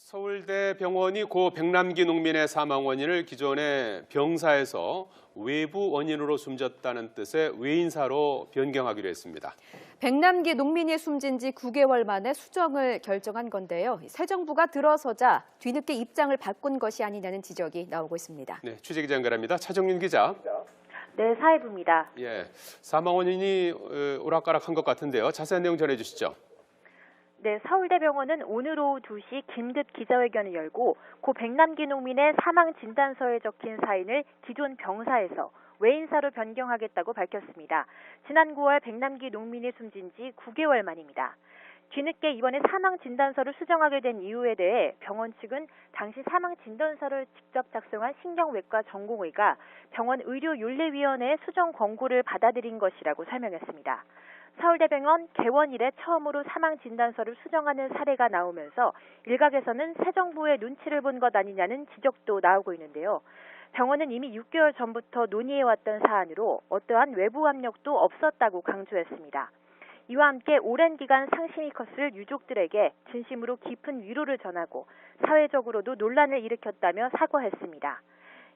서울대병원이 고 백남기 농민의 사망 원인을 기존의 병사에서 외부 원인으로 숨졌다는 뜻의 외인사로 변경하기로 했습니다. 백남기 농민이 숨진 지 9개월 만에 수정을 결정한 건데요. 새 정부가 들어서자 뒤늦게 입장을 바꾼 것이 아니냐는 지적이 나오고 있습니다. 네, 취재기자 연결합니다. 차정윤 기자. 네, 사회부입니다. 사망 원인이 오락가락한 것 같은데요. 자세한 내용 전해주시죠. 네, 서울대병원은 오늘 오후 2시 긴급 기자회견을 열고 고 백남기 농민의 사망 진단서에 적힌 사인을 기존 병사에서 외인사로 변경하겠다고 밝혔습니다. 지난 9월 백남기 농민이 숨진 지 9개월 만입니다. 뒤늦게 이번에 사망 진단서를 수정하게 된 이유에 대해 병원 측은 당시 사망 진단서를 직접 작성한 신경외과 전공의가 병원 의료윤리위원회의 수정 권고를 받아들인 것이라고 설명했습니다. 서울대병원 개원 이래 처음으로 사망 진단서를 수정하는 사례가 나오면서 일각에서는 새 정부의 눈치를 본 것 아니냐는 지적도 나오고 있는데요. 병원은 이미 6개월 전부터 논의해왔던 사안으로 어떠한 외부 압력도 없었다고 강조했습니다. 이와 함께 오랜 기간 상심이 컸을 유족들에게 진심으로 깊은 위로를 전하고 사회적으로도 논란을 일으켰다며 사과했습니다.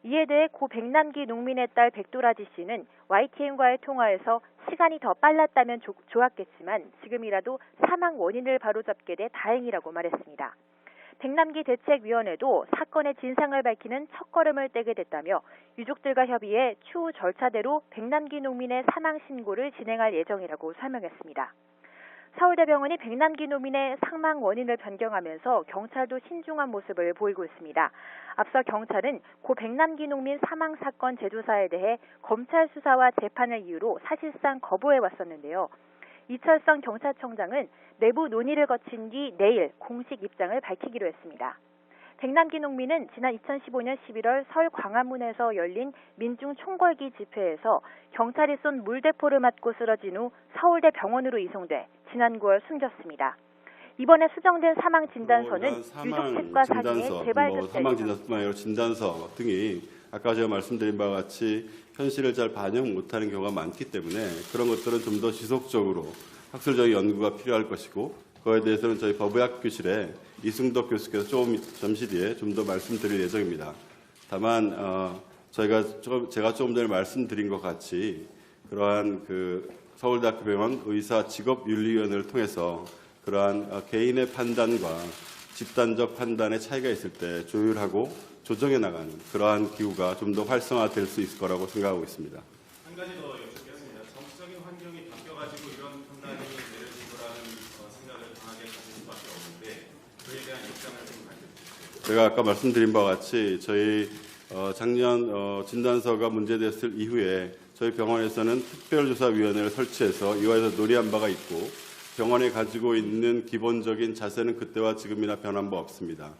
이에 대해 고 백남기 농민의 딸 백도라지 씨는 YTN과의 통화에서 시간이 더 빨랐다면 좋았겠지만 지금이라도 사망 원인을 바로잡게 돼 다행이라고 말했습니다. 백남기 대책위원회도 사건의 진상을 밝히는 첫걸음을 떼게 됐다며 유족들과 협의해 추후 절차대로 백남기 농민의 사망 신고를 진행할 예정이라고 설명했습니다. 서울대병원이 백남기 농민의 사망 원인을 변경하면서 경찰도 신중한 모습을 보이고 있습니다. 앞서 경찰은 고 백남기 농민 사망 사건 재조사에 대해 검찰 수사와 재판을 이유로 사실상 거부해 왔었는데요. 이철성 경찰청장은 내부 논의를 거친 뒤 내일 공식 입장을 밝히기로 했습니다. 백남기 농민은 지난 2015년 11월 서울 광화문에서 열린 민중 총궐기 집회에서 경찰이 쏜 물대포를 맞고 쓰러진 후 서울대 병원으로 이송돼 지난 9월 숨졌습니다. 이번에 수정된 사망 진단서는 유족 측과 사진의 재발 사망 진단서뿐만 아니라 진단서 등이 아까 제가 말씀드린 바와 같이 현실을 잘 반영 못하는 경우가 많기 때문에 그런 것들은 좀 더 지속적으로 학술적인 연구가 필요할 것이고 그거에 대해서는 저희 법의학 교실에 이승덕 교수께서 잠시 뒤에 좀 더 말씀드릴 예정입니다. 다만 제가 조금 전에 말씀드린 것 같이 그러한 서울대학교 병원 의사 직업윤리위원회를 통해서 그러한 개인의 판단과 집단적 판단의 차이가 있을 때 조율하고 조정해 나가는 그러한 기구가 좀 더 활성화될 수 있을 거라고 생각하고 있습니다. 한 가지 더 여쭙겠습니다. 정치적인 환경이 바뀌어가지고 이런 판단이 내려진 거라는 생각을 강하게 가질 수밖에 없는데 그에 대한 입장을 좀 밝혀주세요. 제가 아까 말씀드린 바와 같이 저희 작년 진단서가 문제됐을 이후에 저희 병원에서는 특별조사위원회를 설치해서 이와에서 논의한 바가 있고 병원에 가지고 있는 기본적인 자세는 그때와 지금이나 변한 바 없습니다.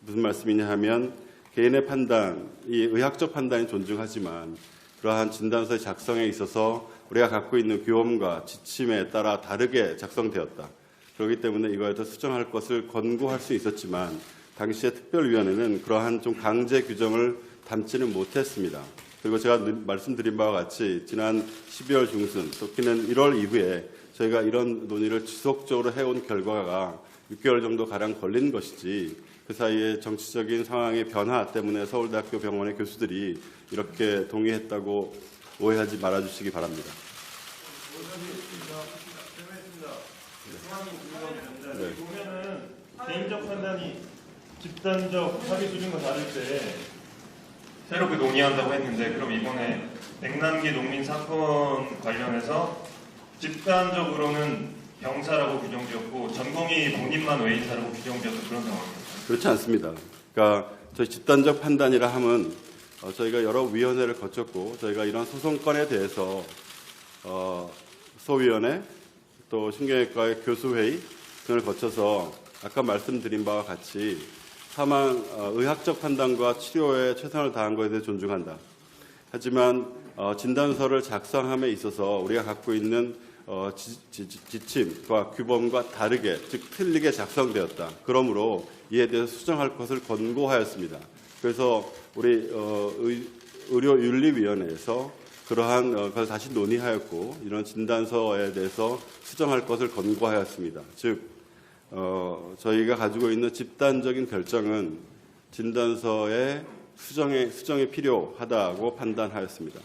무슨 말씀이냐 하면 개인의 판단, 이 의학적 판단이 존중하지만 그러한 진단서의 작성에 있어서 우리가 갖고 있는 규범과 지침에 따라 다르게 작성되었다. 그렇기 때문에 이거에 더 수정할 것을 권고할 수 있었지만 당시의 특별위원회는 그러한 좀 강제 규정을 담지는 못했습니다. 그리고 제가 말씀드린 바와 같이 지난 12월 중순, 특히는 1월 이후에 저희가 이런 논의를 지속적으로 해온 결과가 6개월 정도 가량 걸린 것이지 그 사이에 정치적인 상황의 변화 때문에 서울대학교 병원의 교수들이 이렇게 동의했다고 오해하지 말아주시기 바랍니다. 네. 보면은 개인적 판단이 집단적 합의 수준과 다를 때 새롭게 논의한다고 했는데 그럼 이번에 백남기 농민 사건 관련해서 집단적으로는 병사라고 규정지었고 전공의 본인만 외인사라고 규정지었던 그런 상황입니다. 그렇지 않습니다. 그러니까 저희 집단적 판단이라 함은 저희가 여러 위원회를 거쳤고 저희가 이런 소송건에 대해서 소위원회 또 신경외과의 교수회의 등을 거쳐서 아까 말씀드린 바와 같이 사망 의학적 판단과 치료에 최선을 다한 것에 대해 존중한다. 하지만 진단서를 작성함에 있어서 우리가 갖고 있는 지침과 규범과 다르게 즉 틀리게 작성되었다. 그러므로 이에 대해서 수정할 것을 권고하였습니다. 그래서 우리 의료윤리위원회에서 그러한 것을 다시 논의하였고 이런 진단서에 대해서 수정할 것을 권고하였습니다. 즉 저희가 가지고 있는 집단적인 결정은 진단서의 수정이 필요하다고 판단하였습니다.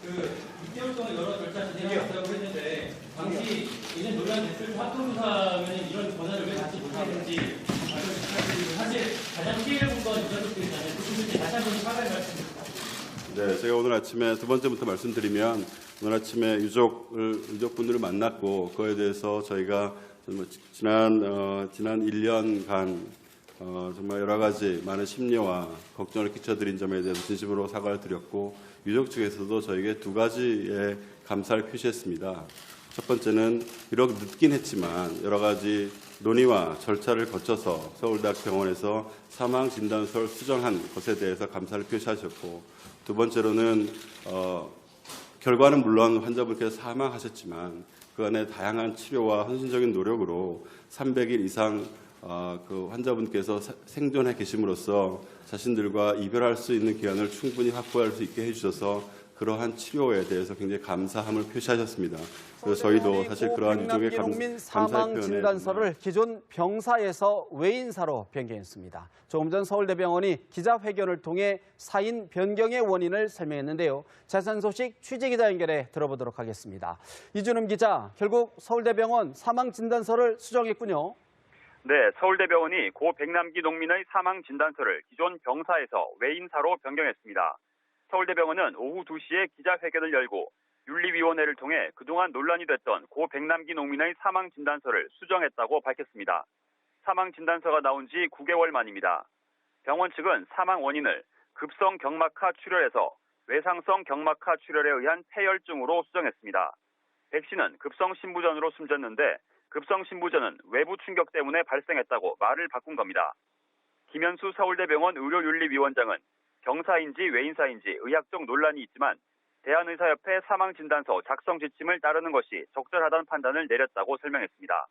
그 6개월 동안 여러 절차를 진행하셨다고 했는데 당시 예전 논란이 됐을 때 합동조사면 이런 권한을 왜 갖지 못했는지 사실 가장 피해를 본 건 유가족들이잖아요. 그 다시 한번 사과의 말씀드립니다. 네, 제가 오늘 아침에 두 번째부터 말씀드리면 오늘 아침에 유족분들을 만났고 그거에 대해서 저희가 지난 1년간 정말 여러 가지 많은 심려와 걱정을 끼쳐드린 점에 대해서 진심으로 사과를 드렸고 유족 측에서도 저에게 두 가지의 감사를 표시했습니다. 첫 번째는 비록 늦긴 했지만 여러 가지 논의와 절차를 거쳐서 서울대학병원에서 사망 진단서를 수정한 것에 대해서 감사를 표시하셨고 두 번째로는 결과는 물론 환자분께서 사망하셨지만 그 안에 다양한 치료와 헌신적인 노력으로 300일 이상 그 환자분께서 생존해 계심으로써 자신들과 이별할 수 있는 기간을 충분히 확보할 수 있게 해주셔서 그러한 치료에 대해서 굉장히 감사함을 표시하셨습니다. 그래서 저희도 사실 그러한 유족의 농민 감사의 사망 표현에 진단서를 기존 병사에서 외인사로 변경했습니다. 조금 전 서울대병원이 기자회견을 통해 사인 변경의 원인을 설명했는데요. 자세한 소식 취재기자 연결해 들어보도록 하겠습니다. 이준음 기자, 결국 서울대병원 사망 진단서를 수정했군요. 네, 서울대병원이 고 백남기 농민의 사망 진단서를 기존 병사에서 외인사로 변경했습니다. 서울대병원은 오후 2시에 기자회견을 열고 윤리위원회를 통해 그동안 논란이 됐던 고 백남기 농민의 사망 진단서를 수정했다고 밝혔습니다. 사망 진단서가 나온 지 9개월 만입니다. 병원 측은 사망 원인을 급성 경막하 출혈에서 외상성 경막하 출혈에 의한 폐혈증으로 수정했습니다. 백 씨는 급성 신부전으로 숨졌는데 급성 신부전은 외부 충격 때문에 발생했다고 말을 바꾼 겁니다. 김현수 서울대병원 의료윤리위원장은 병사인지 외인사인지 의학적 논란이 있지만 대한의사협회 사망진단서 작성 지침을 따르는 것이 적절하다는 판단을 내렸다고 설명했습니다.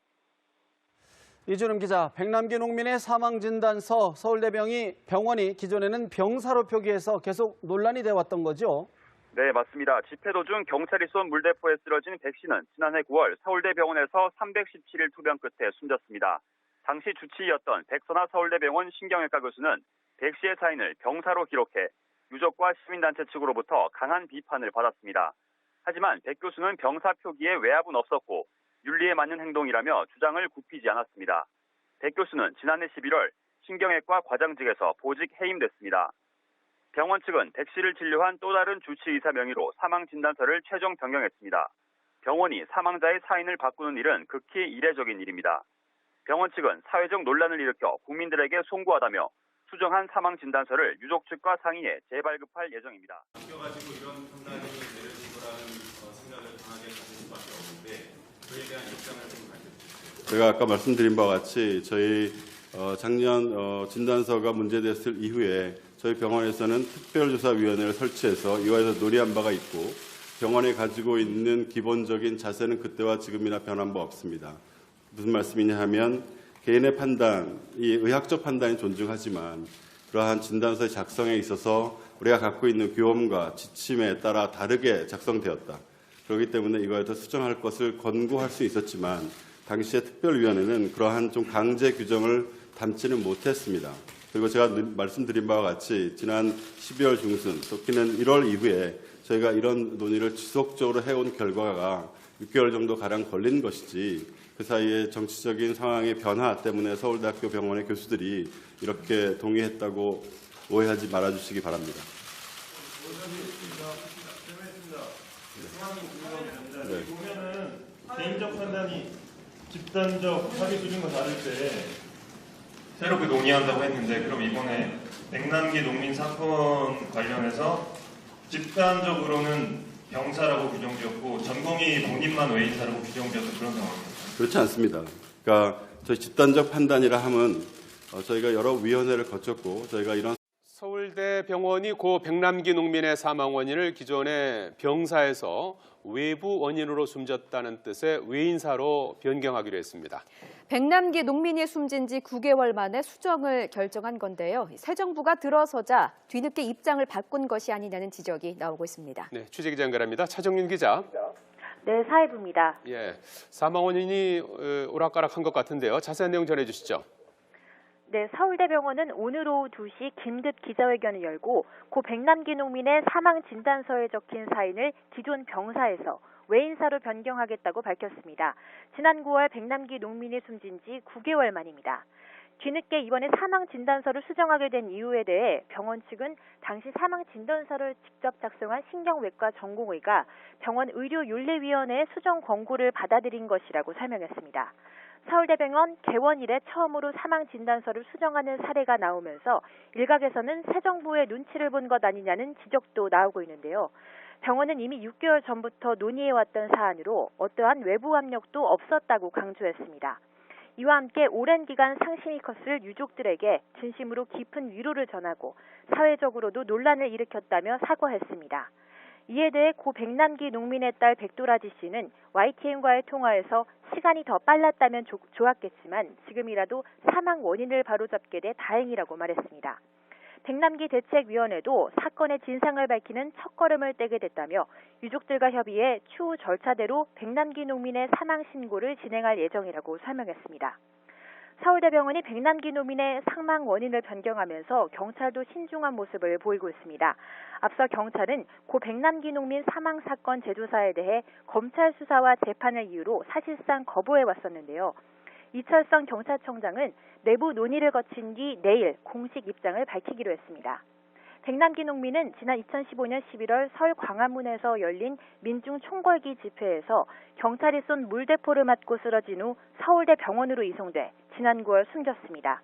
이준음 기자, 백남기 농민의 사망진단서 서울대병원이 기존에는 병사로 표기해서 계속 논란이 되어 왔던 거죠? 네, 맞습니다. 집회 도중 경찰이 쏜 물대포에 쓰러진 백 씨는 지난해 9월 서울대병원에서 317일 투병 끝에 숨졌습니다. 당시 주치의였던 백선아 서울대병원 신경외과 교수는 백 씨의 사인을 병사로 기록해 유족과 시민단체 측으로부터 강한 비판을 받았습니다. 하지만 백 교수는 병사 표기에 외압은 없었고 윤리에 맞는 행동이라며 주장을 굽히지 않았습니다. 백 교수는 지난해 11월 신경외과 과장직에서 보직 해임됐습니다. 병원 측은 백 씨를 진료한 또 다른 주치의사 명의로 사망진단서를 최종 변경했습니다. 병원이 사망자의 사인을 바꾸는 일은 극히 이례적인 일입니다. 병원 측은 사회적 논란을 일으켜 국민들에게 송구하다며 수정한 사망 진단서를 유족 측과 상의해 재발급할 예정입니다. 바뀌어가지고 이런 판단이 내려진 거라는 생각을 강하게 가질 수밖에 없는데 그에 대한 입장을 좀 밝혀주세요. 제가 아까 말씀드린 바와 같이 저희 작년 진단서가 문제됐을 이후에 저희 병원에서는 특별조사위원회를 설치해서 이와에서 논의한 바가 있고 병원에 가지고 있는 기본적인 자세는 그때와 지금이나 변한 바 없습니다. 무슨 말씀이냐 하면 개인의 판단, 이 의학적 판단이 존중하지만 그러한 진단서의 작성에 있어서 우리가 갖고 있는 교험과 지침에 따라 다르게 작성되었다. 그렇기 때문에 이거에 더 수정할 것을 권고할 수 있었지만 당시의 특별위원회는 그러한 좀 강제 규정을 담지는 못했습니다. 그리고 제가 말씀드린 바와 같이 지난 12월 중순, 좋게는 1월 이후에 저희가 이런 논의를 지속적으로 해온 결과가 6개월 정도 가량 걸린 것이지 그 사이에 정치적인 상황의 변화 때문에 서울대학교 병원의 교수들이 이렇게 동의했다고 오해하지 말아주시기 바랍니다. 네. 보면은 개인적 판단이 집단적 합의 수준과 다를 때 새롭게 논의한다고 했는데 그럼 이번에 백남기 농민 사건 관련해서 집단적으로는 병사라고 규정지었고 전공이 본인만 외인사라고 규정지었던 그런 상황입니다. 그렇지 않습니다. 그러니까 저희 집단적 판단이라 함은 저희가 여러 위원회를 거쳤고 저희가 이런 서울대병원이 고 백남기 농민의 사망 원인을 기존의 병사에서 외부 원인으로 숨졌다는 뜻의 외인사로 변경하기로 했습니다. 백남기 농민이 숨진 지 9개월 만에 수정을 결정한 건데요. 새 정부가 들어서자 뒤늦게 입장을 바꾼 것이 아니냐는 지적이 나오고 있습니다. 네, 취재기자 연결합니다. 차정윤 기자. 네, 사회부입니다. 예, 사망 원인이 오락가락한 것 같은데요. 자세한 내용 전해주시죠. 네, 서울대병원은 오늘 오후 2시 긴급 기자회견을 열고 고 백남기 농민의 사망 진단서에 적힌 사인을 기존 병사에서 외인사로 변경하겠다고 밝혔습니다. 지난 9월 백남기 농민이 숨진 지 9개월 만입니다. 뒤늦게 이번에 사망 진단서를 수정하게 된 이유에 대해 병원 측은 당시 사망 진단서를 직접 작성한 신경외과 전공의가 병원 의료윤리위원회의 수정 권고를 받아들인 것이라고 설명했습니다. 서울대병원 개원 이래 처음으로 사망 진단서를 수정하는 사례가 나오면서 일각에서는 새 정부의 눈치를 본 것 아니냐는 지적도 나오고 있는데요. 병원은 이미 6개월 전부터 논의해왔던 사안으로 어떠한 외부 압력도 없었다고 강조했습니다. 이와 함께 오랜 기간 상심이 컸을 유족들에게 진심으로 깊은 위로를 전하고 사회적으로도 논란을 일으켰다며 사과했습니다. 이에 대해 고 백남기 농민의 딸 백도라지 씨는 YTN과의 통화에서 시간이 더 빨랐다면 좋았겠지만 지금이라도 사망 원인을 바로잡게 돼 다행이라고 말했습니다. 백남기 대책위원회도 사건의 진상을 밝히는 첫걸음을 떼게 됐다며 유족들과 협의해 추후 절차대로 백남기 농민의 사망 신고를 진행할 예정이라고 설명했습니다. 서울대병원이 백남기 농민의 사망 원인을 변경하면서 경찰도 신중한 모습을 보이고 있습니다. 앞서 경찰은 고 백남기 농민 사망 사건 재조사에 대해 검찰 수사와 재판을 이유로 사실상 거부해왔었는데요. 이철성 경찰청장은 내부 논의를 거친 뒤 내일 공식 입장을 밝히기로 했습니다. 백남기 농민은 지난 2015년 11월 서울 광화문에서 열린 민중 총궐기 집회에서 경찰이 쏜 물대포를 맞고 쓰러진 후 서울대 병원으로 이송돼 지난 9월 숨졌습니다.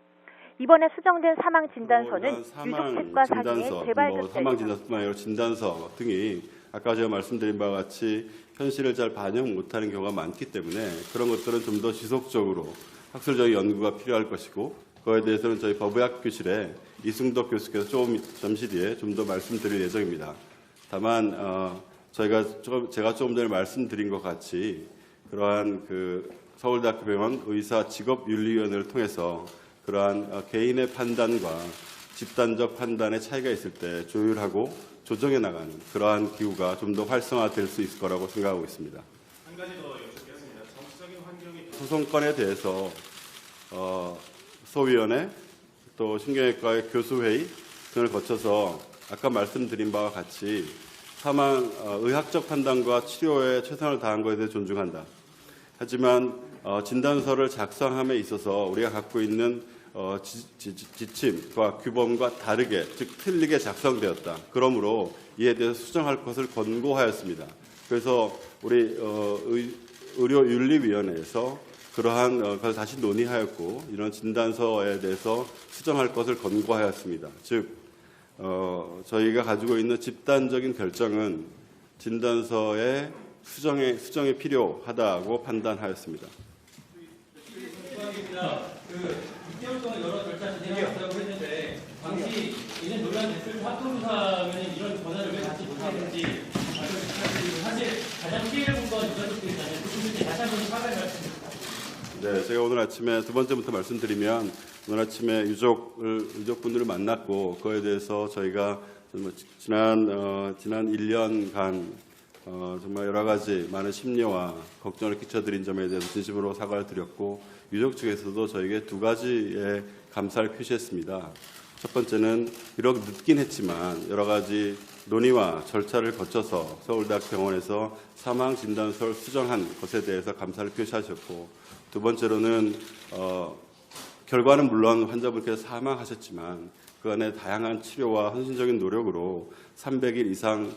이번에 수정된 사망 진단서는 유족 측과 상의해 재발 사망 진단서뿐만 아니라 진단서 등이 아까 제가 말씀드린 바와 같이 현실을 잘 반영 못하는 경우가 많기 때문에 그런 것들은 좀 더 지속적으로 학술적인 연구가 필요할 것이고 그거에 대해서는 저희 법의학 교실에 이승덕 교수께서 잠시 뒤에 좀 더 말씀드릴 예정입니다. 다만 제가 조금 전에 말씀드린 것 같이 그러한 서울대학교 병원 의사 직업윤리위원회를 통해서 그러한 개인의 판단과 집단적 판단의 차이가 있을 때 조율하고 조정해 나가는 그러한 기구가 좀 더 활성화될 수 있을 거라고 생각하고 있습니다. 한 가지 더 여쭙겠습니다. 정치적인 환경이 소송건에 대해서 소위원회 또 신경외과의 교수회의 등을 거쳐서 아까 말씀드린 바와 같이 사망 의학적 판단과 치료에 최선을 다한 것에 대해 존중한다. 하지만 진단서를 작성함에 있어서 우리가 갖고 있는 지침과 규범과 다르게 즉 틀리게 작성되었다. 그러므로 이에 대해서 수정할 것을 권고하였습니다. 그래서 우리 의료윤리위원회에서 그러한 것을 다시 논의하였고 이런 진단서에 대해서 수정할 것을 권고하였습니다. 즉 저희가 가지고 있는 집단적인 결정은 진단서의 수정이 필요하다고 판단하였습니다. 6개월 동안 여러 절차를 진행했다고 했는데 당시 이런 논란 됐을 때 합동조사면 이런 권한을 왜 갖지 못했는지 사실 가장 피해를 본 건 유가족들이잖아요. 그분들께 다시 한번 사과의 말씀드립니다. 네, 제가 오늘 아침에 두 번째부터 말씀드리면 오늘 아침에 유족분들을 만났고 그거에 대해서 저희가 지난 1년간 정말 여러 가지 많은 심려와 걱정을 끼쳐드린 점에 대해서 진심으로 사과를 드렸고 유족 측에서도 저에게 두 가지의 감사를 표시했습니다. 첫 번째는 비록 늦긴 했지만 여러 가지 논의와 절차를 거쳐서 서울대학교 병원에서 사망 진단서를 수정한 것에 대해서 감사를 표시하셨고 두 번째로는 결과는 물론 환자분께서 사망하셨지만 그 안에 다양한 치료와 헌신적인 노력으로 300일 이상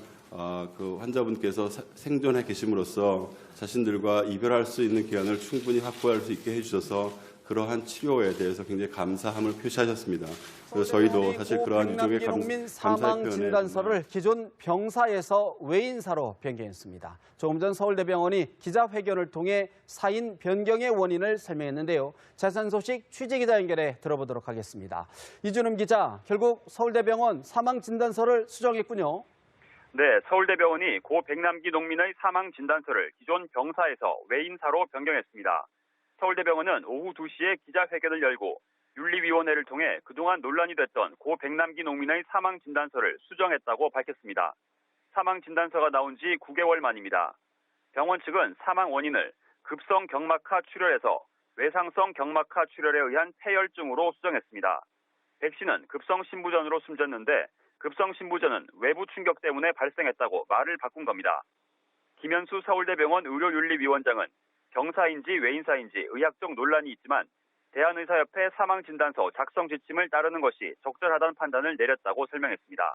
그 환자분께서 생존해 계심으로써 자신들과 이별할 수 있는 기간을 충분히 확보할 수 있게 해주셔서 그러한 치료에 대해서 굉장히 감사함을 표시하셨습니다. 그래서 저희도 사실 그러한 유족의 농민 감사의 사망 표현에 진단서를 기존 병사에서 외인사로 변경했습니다. 조금 전 서울대병원이 기자회견을 통해 사인 변경의 원인을 설명했는데요. 자세한 소식 취재기자 연결해 들어보도록 하겠습니다. 이준음 기자, 결국 서울대병원 사망 진단서를 수정했군요. 네, 서울대병원이 고 백남기 농민의 사망 진단서를 기존 병사에서 외인사로 변경했습니다. 서울대병원은 오후 2시에 기자회견을 열고 윤리위원회를 통해 그동안 논란이 됐던 고 백남기 농민의 사망 진단서를 수정했다고 밝혔습니다. 사망 진단서가 나온 지 9개월 만입니다. 병원 측은 사망 원인을 급성 경막하 출혈에서 외상성 경막하 출혈에 의한 폐혈증으로 수정했습니다. 백 씨는 급성 심부전으로 숨졌는데 급성 심부전은 외부 충격 때문에 발생했다고 말을 바꾼 겁니다. 김현수 서울대병원 의료윤리위원장은 병사인지 외인사인지 의학적 논란이 있지만 대한의사협회 사망진단서 작성 지침을 따르는 것이 적절하다는 판단을 내렸다고 설명했습니다.